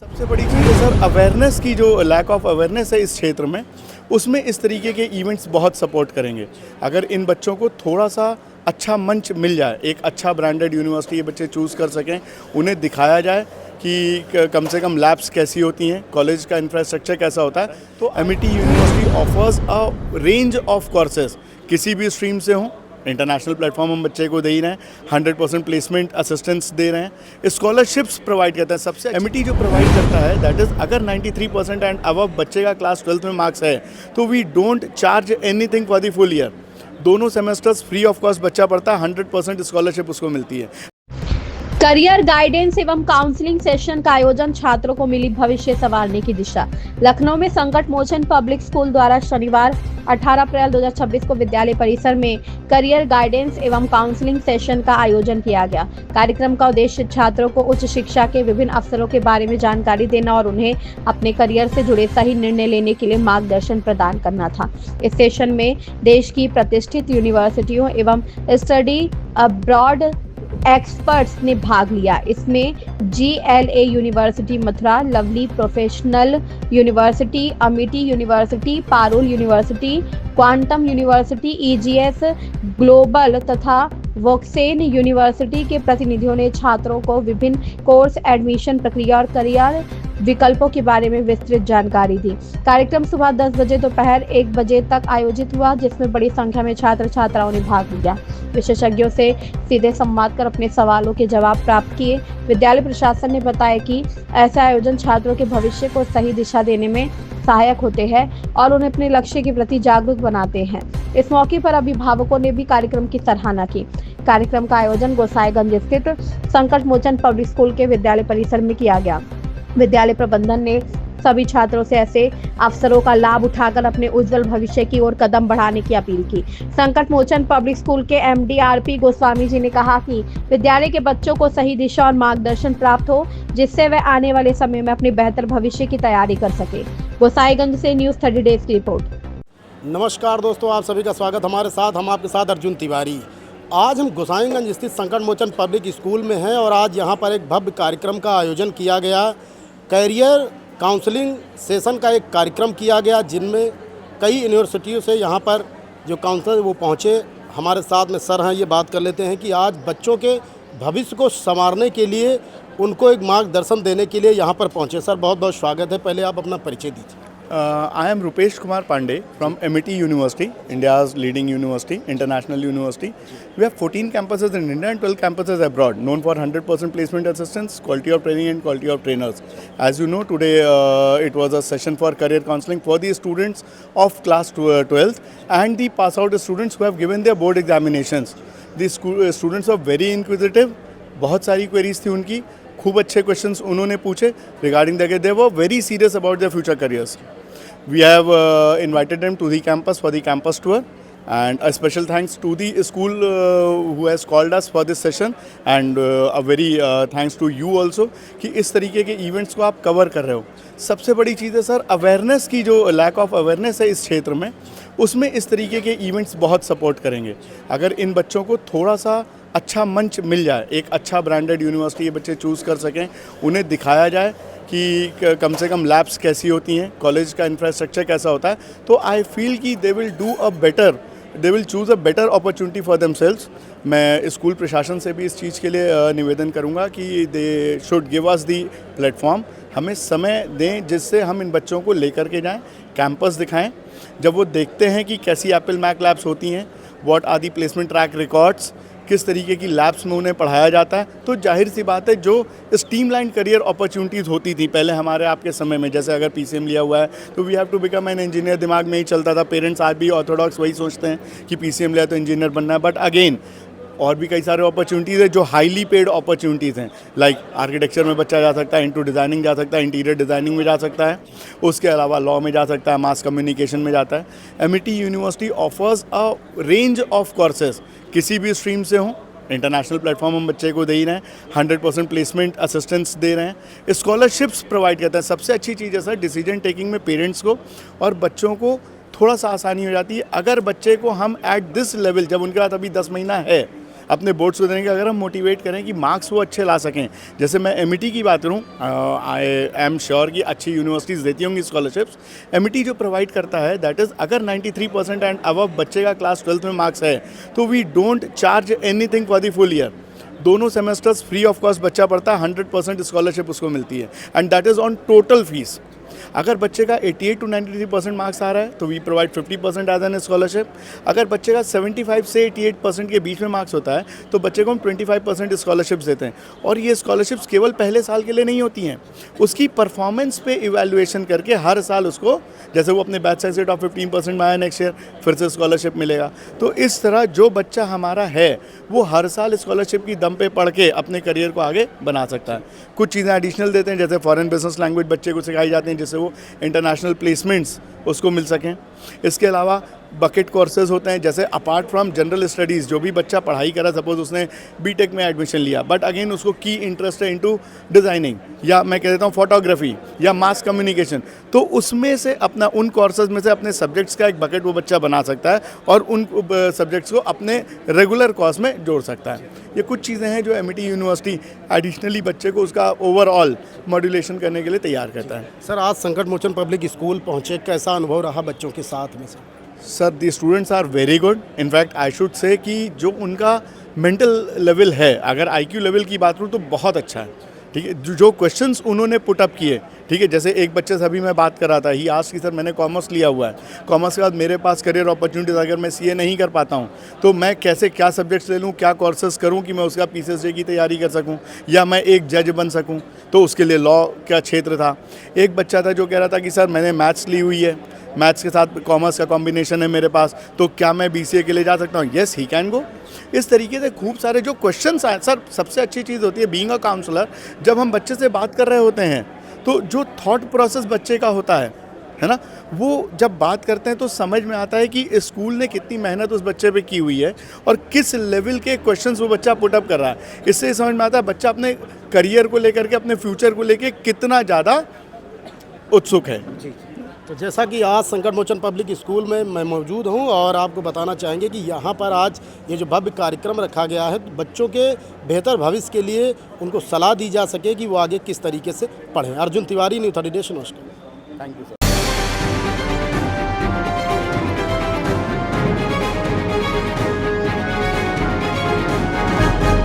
सबसे बड़ी चीज़ है सर अवेयरनेस की, जो लैक ऑफ अवेयरनेस है इस क्षेत्र में, उसमें इस तरीके के इवेंट्स बहुत सपोर्ट करेंगे। अगर इन बच्चों को थोड़ा सा अच्छा मंच मिल जाए, एक अच्छा ब्रांडेड यूनिवर्सिटी ये बच्चे चूज़ कर सकें, उन्हें दिखाया जाए कि कम से कम लैब्स कैसी होती हैं, कॉलेज का इंफ्रास्ट्रक्चर कैसा होता है, तो Amity university offers a range of courses, किसी भी स्ट्रीम से हों। इंटरनेशनल प्लेटफॉर्म हम बच्चे को दे ही रहे हैं, 100% प्लेसमेंट असिस्टेंस दे रहे हैं, स्कॉलरशिप्स प्रोवाइड करते हैं। सबसे एमिटी जो प्रोवाइड करता है दैट इज़, अगर 93% एंड अबव बच्चे का क्लास 12th में मार्क्स है तो we don't charge anything for the full year. दोनों सेमेस्टर्स फ्री ऑफ कॉस्ट बच्चा पढ़ता है, 100% स्कॉलरशिप उसको मिलती है। करियर गाइडेंस एवं काउंसलिंग सेशन का आयोजन, छात्रों को मिली भविष्य संवारने की दिशा। लखनऊ में संकट मोचन पब्लिक स्कूल द्वारा शनिवार 18 अप्रैल 2026 को विद्यालय परिसर में करियर गाइडेंस एवं काउंसलिंग सेशन का आयोजन किया गया। कार्यक्रम का उद्देश्य छात्रों को उच्च शिक्षा के विभिन्न अवसरों के बारे में जानकारी देना और उन्हें अपने करियर से जुड़े सही निर्णय लेने के लिए मार्गदर्शन प्रदान करना था। इस सेशन में देश की प्रतिष्ठित यूनिवर्सिटियों एवं स्टडी अब्रॉड एक्सपर्ट्स ने भाग लिया। इसमें GLA university Mathura, lovely professional university, Amity university, Parul university, quantum university, EGS global तथा वोक्सेन यूनिवर्सिटी के प्रतिनिधियों ने छात्रों को विभिन्न कोर्स एडमिशन प्रक्रिया और करियर विकल्पों के बारे में विस्तृत जानकारी दी। कार्यक्रम सुबह 10 बजे दोपहर 1 बजे तक आयोजित हुआ, जिसमें बड़ी संख्या में छात्र छात्राओं ने भाग लिया। विशेषज्ञों से सीधे संवाद कर अपने सवालों के जवाब प्राप्त किए। विद्यालय प्रशासन ने बताया कि ऐसे आयोजन छात्रों के भविष्य को सही दिशा देने में सहायक होते हैं और उन्हें अपने लक्ष्य के प्रति जागरूक बनाते हैं। इस मौके पर अभिभावकों ने भी कार्यक्रम की सराहना की। कार्यक्रम का आयोजन गोसाईगंज स्थित संकट मोचन पब्लिक स्कूल के विद्यालय परिसर में किया गया। विद्यालय प्रबंधन ने सभी छात्रों से ऐसे अवसरों का लाभ उठाकर अपने उज्जवल भविष्य की ओर कदम बढ़ाने की अपील की। संकट मोचन पब्लिक स्कूल के MD RP गोस्वामी जी ने कहा कि विद्यालय के बच्चों को सही दिशा और मार्गदर्शन प्राप्त हो, जिससे वे आने वाले समय में अपने बेहतर भविष्य की तैयारी कर सके। गोसाईगंज से न्यूज़ 30 डेज की रिपोर्ट। नमस्कार दोस्तों, आप सभी का स्वागत हमारे साथ। हम आपके साथ अर्जुन तिवारी। आज हम गोसाईगंज स्थित संकट मोचन पब्लिक स्कूल में हैं और आज यहाँ पर एक भव्य कार्यक्रम का आयोजन किया गया। कैरियर काउंसलिंग सेशन का एक कार्यक्रम किया गया, जिनमें कई यूनिवर्सिटियों से यहाँ पर जो काउंसलर वो पहुँचे। हमारे साथ में सर हैं, ये बात कर लेते हैं कि आज बच्चों के भविष्य को संवारने के लिए, उनको एक मार्गदर्शन देने के लिए यहाँ पर पहुँचे। सर, बहुत बहुत स्वागत है। पहले आप अपना परिचय दीजिए। I am Rupesh Kumar Pandey from MIT University, India's leading university, international university. We have 14 campuses in India and 12 campuses abroad, known for 100% placement assistance, quality of training and quality of trainers. As you know, today it was a session for career counseling for the students of class 12th and the pass out students who have given their board examinations. The students are very inquisitive, बहुत सारी queries थी उनकी, खूब अच्छे questions उन्होंने पूछे regarding that. They were very serious about their future careers. We have invited them to the campus for the campus tour, and a special thanks to the school who has called us for this session, and a very thanks to you also कि इस तरीके के events को आप cover कर रहे हो। सबसे बड़ी चीज़ है सर अवेयरनेस की, जो लैक ऑफ अवेयरनेस है इस क्षेत्र में, उसमें इस तरीके के इवेंट्स बहुत सपोर्ट करेंगे। अगर इन बच्चों को थोड़ा सा अच्छा मंच मिल जाए, एक अच्छा ब्रांडेड यूनिवर्सिटी ये बच्चे चूज़ कर सकें, उन्हें दिखाया जाए कि कम से कम लैब्स कैसी होती हैं, कॉलेज का इंफ्रास्ट्रक्चर कैसा होता है, तो आई फील कि they will choose a better opportunity for themselves. मैं स्कूल प्रशासन से भी इस चीज़ के लिए निवेदन करूंगा कि they should give us the platform, हमें समय दें जिससे हम इन बच्चों को लेकर के जाएं, कैंपस दिखाएं। जब वो देखते हैं कि कैसी एप्पल मैक लैब्स होती हैं, what are the placement track records, किस तरीके की लैब्स में उन्हें पढ़ाया जाता है, तो जाहिर सी बात है जो स्ट्रीमलाइन करियर अपॉर्चुनिटीज़ होती थी पहले हमारे आपके समय में, जैसे अगर PCM लिया हुआ है तो we have to become an engineer, दिमाग में ही चलता था। पेरेंट्स आज भी ऑर्थोडॉक्स वही सोचते हैं कि PCM लिया तो इंजीनियर बनना है, बट अगेन और भी कई सारे अपॉर्चुनिटीज़ है जो हाईली पेड अपॉर्चुनिटीज़ हैं। लाइक आर्किटेक्चर में बच्चा जा सकता है, इनटू डिज़ाइनिंग जा सकता है, इंटीरियर डिज़ाइनिंग में जा सकता है, उसके अलावा लॉ में जा सकता है, मास कम्युनिकेशन में जाता है। Amity university offers a range of courses, किसी भी स्ट्रीम से हों। इंटरनेशनल प्लेटफॉर्म हम बच्चे को दे ही रहे हैं, 100% प्लेसमेंट असिस्टेंस दे रहे हैं, स्कॉलरशिप्स प्रोवाइड करते हैं। सबसे अच्छी चीज़ है सर डिसीजन टेकिंग में पेरेंट्स को और बच्चों को थोड़ा सा आसानी हो जाती है। अगर बच्चे को हम एट दिस लेवल, जब उनके पास अभी 10 महीना है, अपने बोर्ड्स को देने के, अगर हम मोटिवेट करें कि मार्क्स वो अच्छे ला सकें। जैसे मैं एमिटी की बात करूँ, आई एम श्योर कि अच्छी यूनिवर्सिटीज़ देती होंगी स्कॉलरशिप्स। एमिटी जो प्रोवाइड करता है दैट इज़, अगर 93% एंड अबव बच्चे का क्लास 12th में मार्क्स है तो we don't charge anything for the full year. दोनों सेमेस्टर्स फ्री ऑफ कॉस्ट बच्चा पढ़ता है, 100% स्कॉलरशिप उसको मिलती है and that is on total fees. अगर बच्चे का 88 to 93% मार्क्स आ रहा है तो we provide 50% as an scholarship. अगर बच्चे का 75 से 88% के बीच में मार्क्स होता है तो बच्चे को हम 25% स्कॉलरशिप्स देते हैं। और ये स्कॉलरशिप्स केवल पहले साल के लिए नहीं होती हैं, उसकी परफॉर्मेंस पे इवैल्यूएशन करके हर साल उसको, जैसे वो अपने बैच साइज से टॉप 15% में आया नेक्स्ट ईयर, फिर से स्कॉलरशिप मिलेगा। तो इस तरह जो बच्चा हमारा है वो हर साल स्कॉलरशिप की दम पे पढ़ के अपने करियर को आगे बना सकता है। कुछ चीज़ें एडिशनल देते हैं, जैसे फॉरेन बिजनेस लैंग्वेज बच्चे को सिखाई जाती हैं जिससे वो इंटरनेशनल प्लेसमेंट्स उसको मिल सकें। इसके अलावा बकेट कोर्सेज होते हैं, जैसे अपार्ट फ्रॉम जनरल स्टडीज़ जो भी बच्चा पढ़ाई करा, सपोज उसने बीटेक में एडमिशन लिया बट अगेन उसको की इंटरेस्ट है इनटू डिज़ाइनिंग, या मैं कह देता हूँ फोटोग्राफी या मास कम्युनिकेशन, तो उसमें से अपना, उन कोर्सेज में से अपने सब्जेक्ट्स का एक बकेट वो बच्चा बना सकता है और उन सब्जेक्ट्स को अपने रेगुलर कोर्स में जोड़ सकता है। ये कुछ चीज़ें हैं जो एमिटी यूनिवर्सिटी एडिशनली बच्चे को उसका ओवरऑल मॉड्यूलेशन करने के लिए तैयार करता है। सर, आज संकट मोचन पब्लिक स्कूल पहुँचे, कैसा अनुभव रहा बच्चों के साथ में? Sir, the students are very good. In fact I should say कि जो उनका मेंटल लेवल है, अगर आईक्यू लेवल की बात करूँ तो बहुत अच्छा है। ठीक है, जो क्वेश्चंस उन्होंने पुटअप किए, ठीक है, जैसे एक बच्चे से अभी मैं बात कर रहा था, ही आज की सर मैंने कॉमर्स लिया हुआ है, कॉमर्स के बाद मेरे पास करियर अपॉर्चुनिटीज़, अगर मैं सीए नहीं कर पाता हूँ तो मैं कैसे, क्या सब्जेक्ट्स ले लूँ, क्या कोर्सेज करूँ कि मैं उसका पीसीएसजे की तैयारी कर सकूँ या मैं एक जज बन सकूँ, तो उसके लिए लॉ का क्षेत्र था। एक बच्चा था जो कह रहा था कि सर मैंने मैथ्स ली हुई है, मैथ्स के साथ कॉमर्स का कॉम्बिनेशन है मेरे पास, तो क्या मैं बीसीए के लिए जा सकता हूँ? Yes, he can go. इस तरीके से खूब सारे जो क्वेश्चंस आए। सर, सबसे अच्छी चीज़ होती है बीइंग अ काउंसलर, जब हम बच्चे से बात कर रहे होते हैं तो जो थॉट प्रोसेस बच्चे का होता है ना, वो जब बात करते हैं तो समझ में आता है कि स्कूल ने कितनी मेहनत उस बच्चे पे की हुई है और किस लेवल के क्वेश्चंस वो बच्चा पुटअप कर रहा है। इससे समझ में आता है बच्चा अपने करियर को लेकर के, अपने फ्यूचर को लेकर कितना ज़्यादा उत्सुक है। जी। तो जैसा कि आज संकट मोचन पब्लिक स्कूल में मैं मौजूद हूं और आपको बताना चाहेंगे कि यहां पर आज ये जो भव्य कार्यक्रम रखा गया है, बच्चों के बेहतर भविष्य के लिए उनको सलाह दी जा सके कि वो आगे किस तरीके से पढ़ें। अर्जुन तिवारी, न्यू 30 डे नमस्कार। Thank you sir.